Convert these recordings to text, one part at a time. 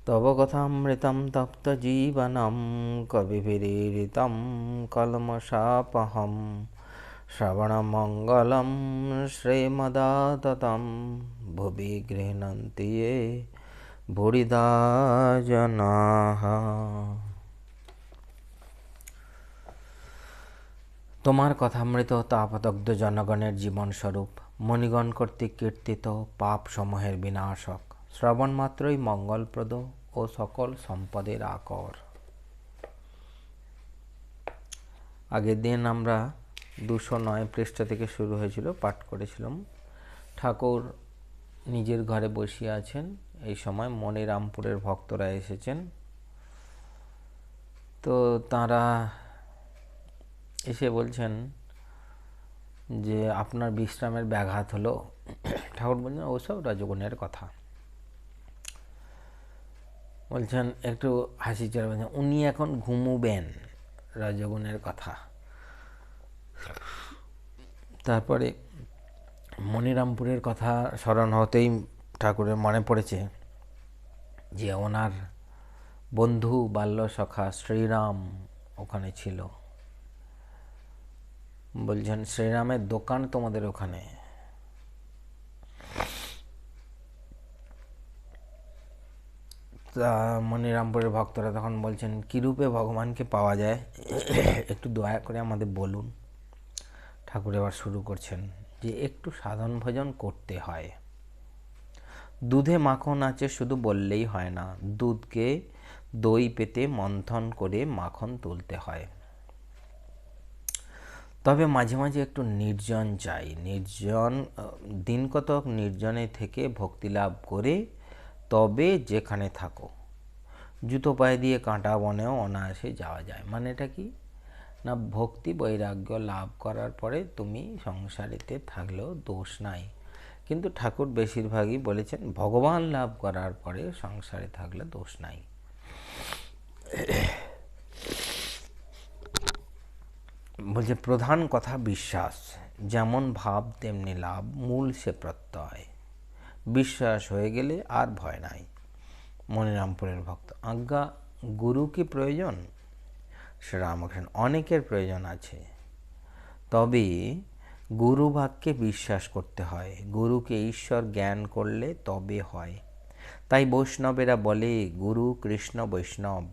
তব কথামৃতম তপ্ত জীবনম কবিভিরীরিতম কলমশাপহম শ্রবণমঙ্গলম শ্রীমদাততম ভুবি গৃহণন্তি ये ভুরিদা জনাঃ। তোমার কথামৃত তাপদগ্ধ জনগণের জীবনস্বরূপ, মণিগণ কর্তৃক কীর্তিত পাপ সমূহের বিনাশক, শ্রবণ মাত্রই মঙ্গলপ্রদ ও সকল সম্পদের আকর। আগের দিন আমরা 209 পৃষ্ঠা থেকে শুরু হয়েছিল, পাঠ করেছিলাম। ঠাকুর নিজের ঘরে বসিয়ে আছেন, এই সময় মনিরামপুরের ভক্তরা এসেছেন। তো তারা এসে বলছেন যে আপনার বিশ্রামের ব্যাঘাত হলো। ঠাকুর বলছেন ওসব রজগুণের কথা। বলছেন একটু হাসি চড়ে বলছেন উনি এখন ঘুমুবেন, রজগুণের কথা। তারপরে মনিরামপুরের কথা স্মরণ হতেই ঠাকুরের মনে পড়েছে যে ওনার বন্ধু বাল্য সখা শ্রীরাম ওখানে ছিল। বলছেন শ্রীরামের দোকান তোমাদের ওখানে। তা মনিরামপুরের ভক্তরা তখন বলছেন কীরূপে ভগবানকে পাওয়া যায়, একটু দয়া করে আমাদের বলুন। ঠাকুর এবার শুরু করছেন যে একটু সাধন ভজন করতে হয়। দুধে মাখন আছে শুধু বললেই হয় না, দুধকে দই পেতে মন্থন করে মাখন তুলতে হয়। তবে মাঝে মাঝে একটু নির্জন চাই। দিন কতক নির্জনে থেকে ভক্তি লাভ করে তবে যেখানে থাকো। জুতো পায়ে দিয়ে কাঁটা বনেও অনায়াসে যাওয়া যায়। মানে এটা কি না, ভক্তি বৈরাগ্য লাভ করার পরে তুমি সংসারেতে থাকলেও দোষ নাই। কিন্তু ঠাকুর বেশিরভাগই বলেছেন ভগবান লাভ করার পরে সংসারে থাকলে দোষ নাই। বলছে প্রধান কথা বিশ্বাস, যেমন ভাব তেমনি লাভ, মূল সে প্রত্যয়। বিশ্বাস হয়ে গেলে আর ভয় নাই। মনিরামপুরের ভক্ত আজ্ঞা গুরু কি প্রয়োজন? শ্রীরামকৃষ্ণ অনেকের প্রয়োজন আছে, তবে গুরু বাক্যে বিশ্বাস করতে হয়। গুরুকে ঈশ্বর জ্ঞান করলে তবে হয়। তাই বৈষ্ণবেরা বলে গুরু কৃষ্ণ বৈষ্ণব,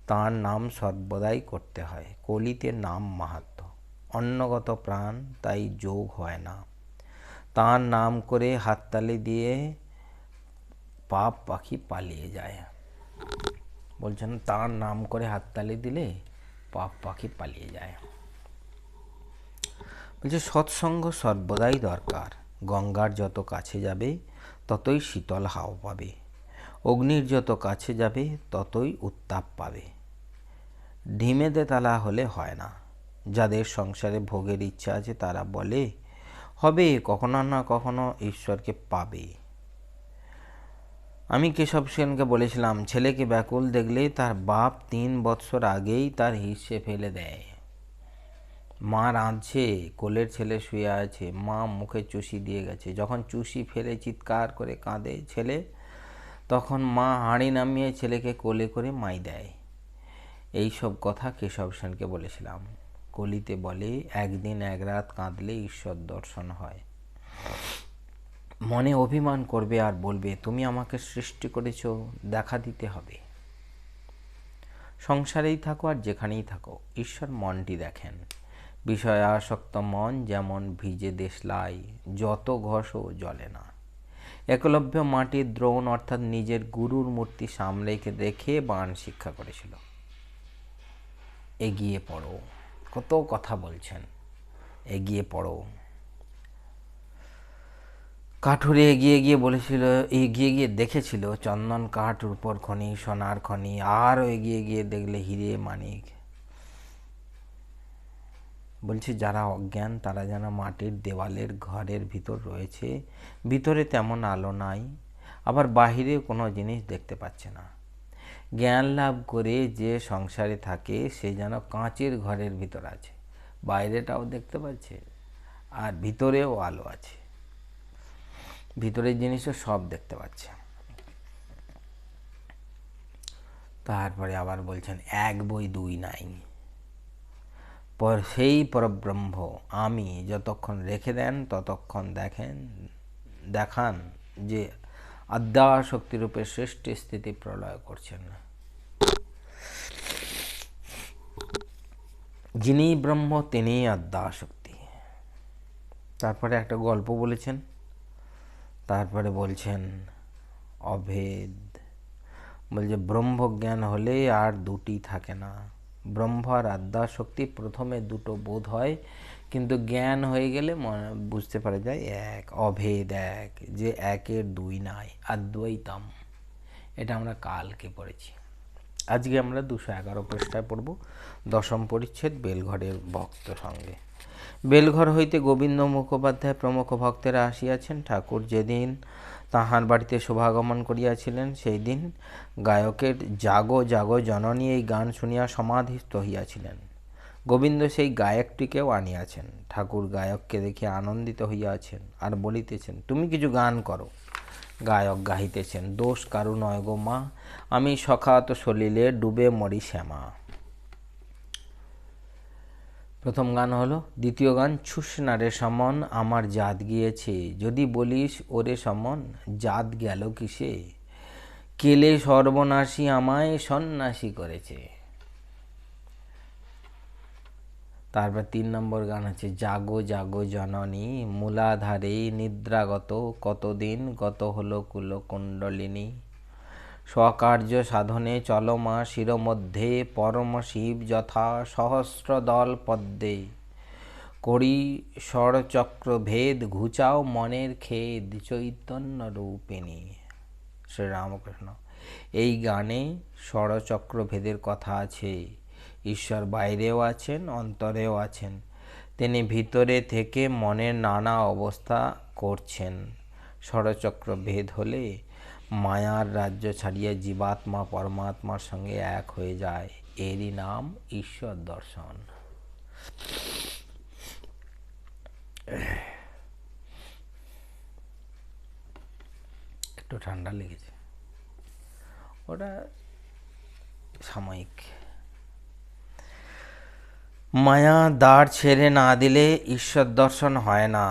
তাঁর নাম সর্বদাই করতে হয়। কলিতে নাম মাহাত্ম্য, অন্নগত প্রাণ তাই যোগ হয় না। তাঁর নাম করে হাততালি দিয়ে পাপ পাখি পালিয়ে যায়। বলছেন তাঁর নাম করে হাততালি দিলে পাপ পাখি পালিয়ে যায়। বলছে সৎসঙ্গ সর্বদাই দরকার। গঙ্গার যত কাছে যাবে ততই শীতল হাওয়া পাবে, অগ্নির যত কাছে যাবে ততই উত্তাপ পাবে। ঢিমে তেতালা হলে হয় না। যাদের সংসারে ভোগের ইচ্ছা আছে তারা বলে হবে, কখনো না কখনো ঈশ্বরকে পাবে। আমি কেশব সেনকে বলেছিলাম ছেলেকে ব্যাকুল দেখলে তার বাপ 3 বৎসর আগেই তার হিস্সে ফেলে দেয়। মা রাঁধছে, কোলের ছেলে শুয়ে আছে, মা মুখে চুষি দিয়ে গেছে। যখন চুষি ফেলে চিৎকার করে কাঁদে ছেলে, তখন মা হাঁড়ি নামিয়ে ছেলেকে কোলে করে মাই দেয়। এই সব কথা কেশব সেনকে বলেছিলাম। কলিতে বলে একদিন এক রাত কাঁদলে ঈশ্বর দর্শন হয়। মনে অভিমান করবে আর বলবে তুমি আমাকে সৃষ্টি করেছ, দেখা দিতে হবে। সংসারেই থাকো আর যেখানেই থাকো, ঈশ্বর মনটি দেখেন। বিষয় আসক্ত মন যেমন ভিজে দেশলাই, যত ঘষও জ্বলে না। একলব্য মাটির দ্রোণ অর্থাৎ নিজের গুরুর মূর্তি সামনে রেখে বাণ শিক্ষা করেছিল। এগিয়ে পড়ো, কত কথা বলছেন, এগিয়ে পড়ো। কাঠুরে এগিয়ে গিয়ে বলেছিল, এগিয়ে গিয়ে দেখেছিল চন্দন কাঠ, রূপর খনি, সোনার খনি। আরও এগিয়ে গিয়ে দেখলে হিরে মানিক। বলছে যারা অজ্ঞান তারা যেন মাটির দেওয়ালের ঘরের ভিতর রয়েছে, ভিতরে তেমন আলো নাই, আবার বাহিরে কোনো জিনিস দেখতে পাচ্ছে না। জ্ঞান লাভ করে যে সংসারে থাকে সে যেন কাঁচের ঘরের ভিতর আছে, বাইরেটাও দেখতে পাচ্ছে আর ভিতরেও আলো আছে, ভিতরের জিনিসও সব দেখতে পাচ্ছে। তারপরে আবার বলছেন এক বই দুই নাই, সেই পরব্রহ্ম আমি যতক্ষণ রেখে দেন ততক্ষণ দেখান যে আদ্যাশক্তিরূপে সৃষ্টি স্থিতি প্রলয় করছেন। যিনি ব্রহ্ম তিনিই আদ্যাশক্তি। তারপরে একটা গল্প বলেছেন, তারপরে বলছেন অভেদ। বলছে ব্রহ্মজ্ঞান হলে আর দুটি থাকে না। ব্রহ্ম আর আদ্যাশক্তি প্রথমে দুটো বোধ হয়, কিন্তু জ্ঞান হয়ে গেলে বুঝতে পারা যায় এক, অভেদ এক, যে একের দুই নাই, অদ্বৈতম। এটা আমরা কালকে পড়েছি। আজকে আমরা 211 পৃষ্ঠায় পড়ব, 10ম পরিচ্ছেদ, বেলঘরের ভক্ত সঙ্গে। বেলঘর হইতে গোবিন্দ মুখোপাধ্যায় প্রমুখ ভক্তেরা আসিয়াছেন। ঠাকুর যেদিন তাহার বাড়িতে শোভাগমন করিয়াছিলেন, সেই দিন গায়কের জাগো জাগো জননী এই গান শুনিয়া সমাধিস্থ হইয়াছিলেন। গোবিন্দ সেই গায়কটিকেও আনিয়াছেন। ঠাকুর গায়ককে দেখিয়া আনন্দিত হইয়াছেন আর বলিতেছেন, তুমি কিছু গান করো। গায়ক গাহিতেছেন, দোষ কারু নয় গো মা, আমি সখাত সলিলে ডুবে মরি শ্যামা। প্রথম গান হলো। দ্বিতীয় গান, ছুস না রে সমন আমার জাত গিয়েছে, যদি বলিস ওরে সমন জাত গেল কিসে, কেলে সর্বনাশী আমায় সন্ন্যাসী করেছে। তারপর 3 নম্বর গান আছে, জাগো জাগো জননী মূলাধারে নিদ্রাগত, কতদিন গত হলো কুলকুণ্ডলিনী, স্বকার্য সাধনে চলমা শিরমধ্যে, পরম শিব যথা সহস্র দল পদ্মে, করি ষড়চক্র ভেদ ঘুচাও মনের খেদ, চৈতন্য রূপিণী। শ্রীরামকৃষ্ণ। এই গানে ষড়চক্র ভেদের কথা আছে। ঈশ্বর বাইরেও আছেন, অন্তরেও আছেন। তিনি ভিতরে থেকে মনের নানা অবস্থা করছেন। ষড়চক্র ভেদ হলে মায়ার রাজ্য ছাড়িয়ে জীবাত্মা পরমাত্মার সঙ্গে এক হয়ে যায়। এরই নাম ঈশ্বর দর্শন। একটু ঠান্ডা লেগেছে, ওটা সাময়িক। মায়া দ্বার ছেড়ে না দিলে ঈশ্বর দর্শন হয় না।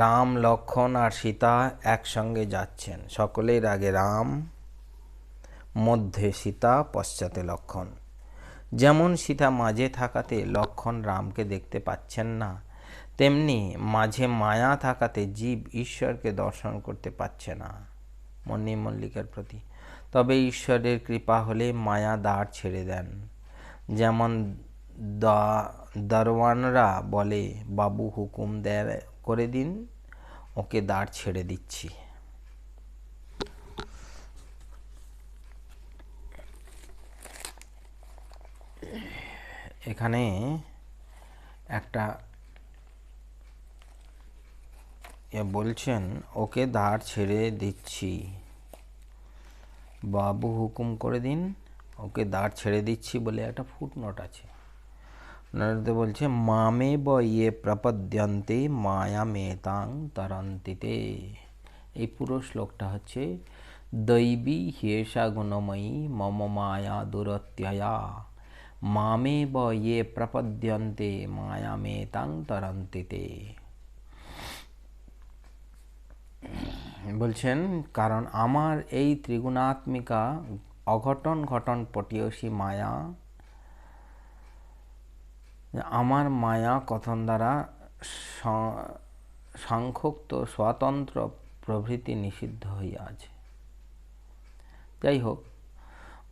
রাম, লক্ষ্মণ আর সীতা একসঙ্গে যাচ্ছেন। সকলের আগে রাম, মধ্যে সীতা, পশ্চাতে লক্ষ্মণ। যেমন সীতা মাঝে থাকাতে লক্ষ্মণ রামকে দেখতে পাচ্ছেন না, তেমনি মাঝে মায়া থাকাতে জীব ঈশ্বরকে দর্শন করতে পারছে না। মণি মল্লিকার প্রতি। তবে ঈশ্বরের কৃপা হলে মায়া দ্বার ছেড়ে দেন। যেমন দারোয়ানরা বলে, বাবু হুকুম করে দিন, ওকে দ্বার ছেড়ে দিচ্ছি। এখানে একটা বলছেন, ওকে দ্বার ছেড়ে দিচ্ছি, বাবু হুকুম করে দিন, ওকে দ্বার ছেড়ে দিচ্ছি বলে একটা ফুটনোট আছে। নারদে বলছে, মামে ব ইয়ে প্রপদ্যন্তে মায়া মেতাং তরন্তিতে। এই পুরো শ্লোকটা হচ্ছে, দৈবী হেষা গুণময়ী মম মায়া দুরত্যয়া, মামে ব ইয়ে প্রপদ্যন্তে মায়া মেতাং তরন্তিতে। বলছেন, কারণ আমার এই ত্রিগুণাত্মিকা অঘটন ঘটন পটীয়সী মায়া, আমার মায়া কথন দ্বারা সাংখ্যোক্ত স্বতন্ত্র প্রভৃতি নিষিদ্ধ হইয়া আছে। যাই হোক,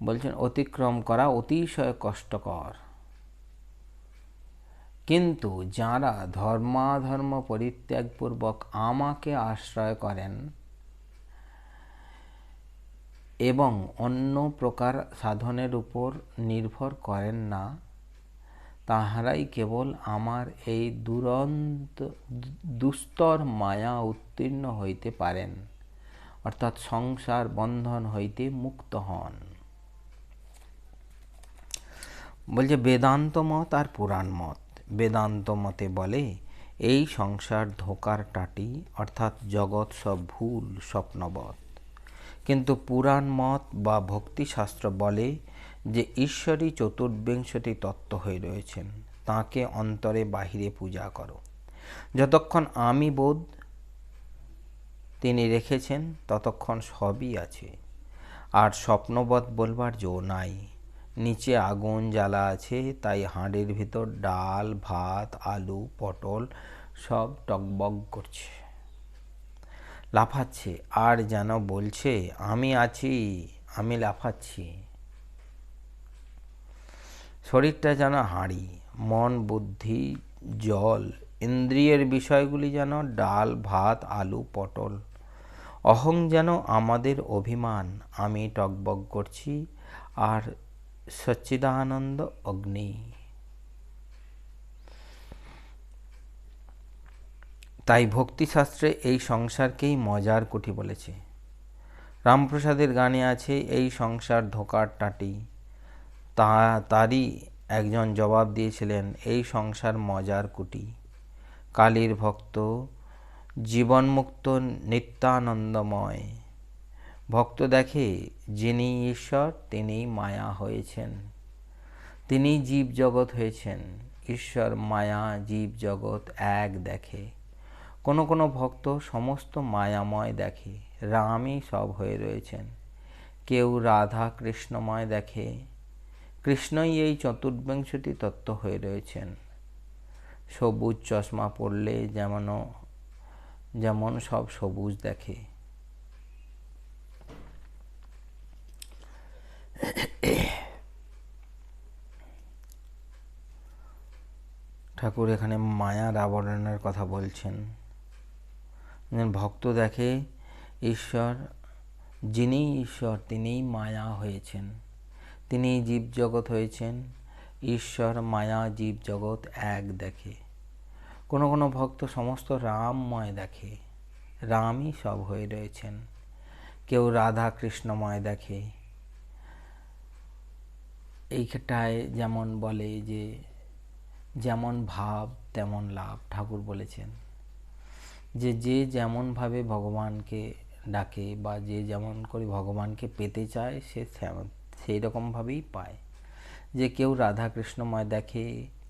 বলছেন অতিক্রম করা অতিশয় কষ্টকর, কিন্তু যারা ধর্মাধর্ম পরিত্যাগপূর্বক আমাকে আশ্রয় করেন এবং অন্য প্রকার সাধনের উপর নির্ভর করেন না, তাহারাই কেবল আমার এই দুস্তর মায়া উত্তীর্ণ হইতে পারেন, অর্থাৎ সংসার বন্ধন হইতে মুক্ত হন। বলছে বেদান্ত মত আর পুরাণ মত। বেদান্ত মতে বলে এই সংসার ধোকার টাটি, অর্থাৎ জগৎ সব ভুল স্বপ্নবৎ। কিন্তু পুরাণ মত বা ভক্তিশাস্ত্র বলে যে ঈশ্বরই চতুর্বিংশতি তত্ত্ব হয়ে রয়েছেন, তাঁকে অন্তরে বাহিরে পূজা করো। যতক্ষণ আমি বোধ তিনি রেখেছেন, ততক্ষণ সবই আছে, আর স্বপ্নবৎ বলবার জো নাই। নিচে আগুন জ্বালা আছে, তাই হাঁড়ির ভিতর ডাল, ভাত, আলু, পটল সব টকবক করছে, লাফাচ্ছে, আর যেন বলছে, আমি আছি, আমি লাফাচ্ছি। শরীরটা যেন হাঁড়ি, মন বুদ্ধি জল, ইন্দ্রিয়ের বিষয়গুলি যেন ডাল, ভাত, আলু, পটল। অহং যেন আমাদের অভিমান, আমি টকবক করছি, আর সচ্চিদানন্দ অগ্নি। তাই ভক্তিশাস্ত্রে এই সংসারকেই মজার কুঠি বলেছে। রামপ্রসাদের গানে আছে, এই সংসার ধোঁকার টাটি। তারই একজন জবাব দিয়েছিলেন, এই সংসার মজার কুটি। কালীর ভক্ত, জীবনমুক্ত, নিত্যানন্দময় ভক্ত দেখে, যিনি ঈশ্বর তিনিই মায়া হয়েছেন, তিনিই জীব জগৎ হয়েছেন। ঈশ্বর মায়া জীব জগৎ এক দেখে। কোনো কোনো ভক্ত সমস্ত মায়াময় দেখে, রামই সব হয়ে রয়েছেন। কেউ রাধা কৃষ্ণময় দেখে, কৃষ্ণই এই চতুর্বিংশতি তত্ত্ব হয়ে রয়েছেন। সবুজ চশমা পড়লে যেমন সব সবুজ দেখে। ঠাকুর এখানে মায়ার আবরণের কথা বলছেন। ভক্ত দেখে ঈশ্বর, যিনি ঈশ্বর তিনিই মায়া হয়েছেন, তিনিই জীব জগৎ হয়েছেন। ঈশ্বর মায়া জীব জগৎ এক দেখে। কোনো কোনো ভক্ত সমস্ত রামময় দেখে, রামই সব হয়ে রয়েছেন। কেউ রাধা কৃষ্ণময় দেখে। এইটায় যেমন বলে যে যেমন ভাব তেমন লাভ, ঠাকুর বলেছেন যে যে যেমনভাবে ভগবানকে ডাকে বা যে যেমন করে ভগবানকে পেতে চায়, সে সেই রকমভাবেই পায়। যে কেউ রাধা কৃষ্ণময় দেখে,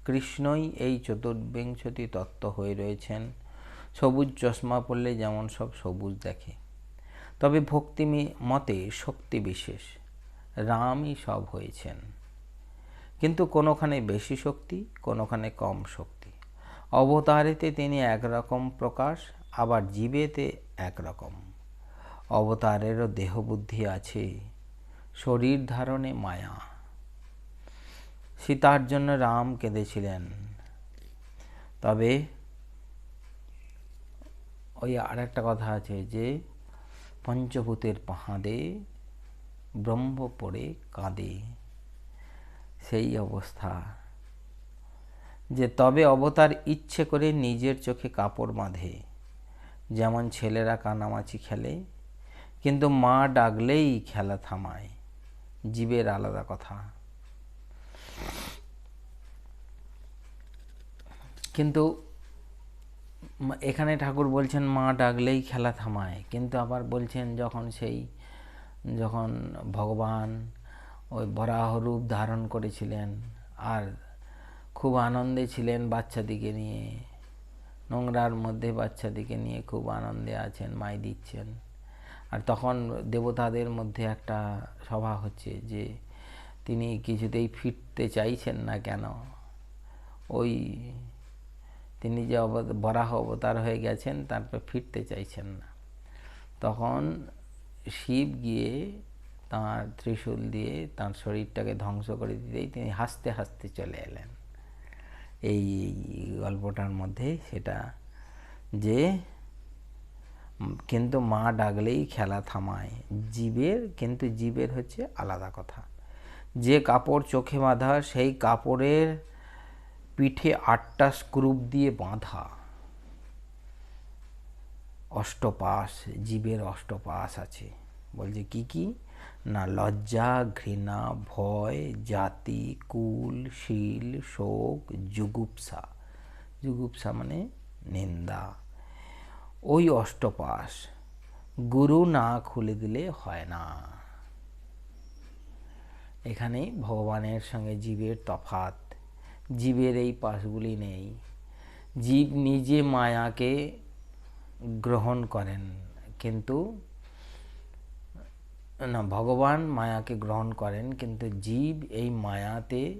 কৃষ্ণই এই চতুর্বিংশতি তত্ত্ব হয়ে রয়েছেন। সবুজ চশমা পড়লে যেমন সব সবুজ দেখে। তবে ভক্তি মতে শক্তি বিশেষ, রামই সব হয়েছেন। কিন্তু কোনোখানে বেশি শক্তি, কোনোখানে কম শক্তি। অবতারেতে তিনি একরকম প্রকাশ, আবার জীবেতে একরকম। অবতারেরও দেহবুদ্ধি আছে, শরীর ধারণে মায়া। সীতার জন্য রাম কেঁদেছিলেন। তবে ওই আর একটা কথা আছে যে পঞ্চভূতের পাহাদে ব্রহ্ম পড়ে কাঁদে, সেই অবস্থা। যে তবে অবতার ইচ্ছে করে নিজের চোখে কাপড় বাঁধে, যেমন ছেলেরা কানামাছি খেলে, কিন্তু মা ডাকলেই খেলা থামায়। জীবের আলাদা কথা। কিন্তু এখানে ঠাকুর বলছেন মা ডাকলেই খেলা থামায়, কিন্তু আবার বলছেন যখন ভগবান ওই বরাহ রূপ ধারণ করেছিলেন আর খুব আনন্দে ছিলেন বাচ্চাদিকে নিয়ে, নোংরার মধ্যে বাচ্চাদিকে নিয়ে খুব আনন্দে আছেন, মাই দিচ্ছেন। আর তখন দেবতাদের মধ্যে একটা সভা হচ্ছে যে তিনি কিছুতেই ফিরতে চাইছেন না কেন, ওই তিনি যে বরাহ অবতার হয়ে গেছেন তারপর ফিরতে চাইছেন না। তখন শিব গিয়ে তাঁর ত্রিশূল দিয়ে তাঁর শরীরটাকে ধ্বংস করে দিতেই তিনি হাসতে হাসতে চলে এলেন। এই গল্পটার মধ্যে সেটা যে কিন্তু মা ডাকলেই খেলা থামায় জীবের, কিন্তু জীবের হচ্ছে আলাদা কথা। যে কাপড় চোখে বাঁধা, সেই কাপড়ের পিঠে 8টা স্ক্রুপ দিয়ে বাঁধা। অষ্টপাশ, জীবের অষ্টপাশ আছে। বলছে কি কি না, লজ্জা, ঘৃণা, ভয়, জাতি, কুল, শীল, শোক, জুগুপ্সা। জুগুপ্সা মানে নিন্দা। ওই অষ্টপাশ গুরু না খুলে দিলে হয় না। এখানেই ভগবানের সঙ্গে জীবের তফাৎ। জীবের এই পাশগুলি নেই। জীব নিজে মায়াকে গ্রহণ করেন, কিন্তু না, ভগবান মায়াকে গ্রহণ করেন, কিন্তু জীব এই মায়াতে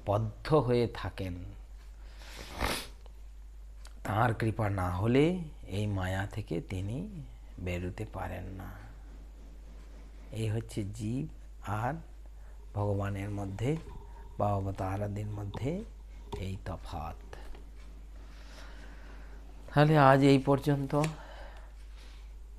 বদ্ধ হয়ে থাকেন। তাঁর কৃপা না হলে এই মায়া থেকে তিনি বেরোতে পারেন না। এই হচ্ছে জীব আর ভগবানের মধ্যে বা অবতারাদের মধ্যে এই তফাৎ। তাহলে আজ এই পর্যন্ত।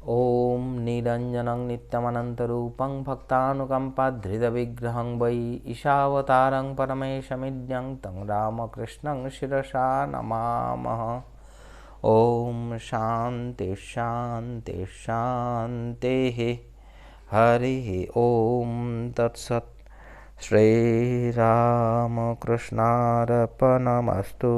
ওম নিরঞ্জনং নিত্যমনন্তরূপং ভক্তানুকম্পাধৃতবিগ্রহং বৈ ঈশাবতারং পরমেশমিদ্যং তং রামকৃষ্ণং শিরসা নমামः। ওম শান্তি শান্তি শান্তিः। হরিः ওম তৎসৎ। শ্রীরামকৃষ্ণার্পণমস্তু।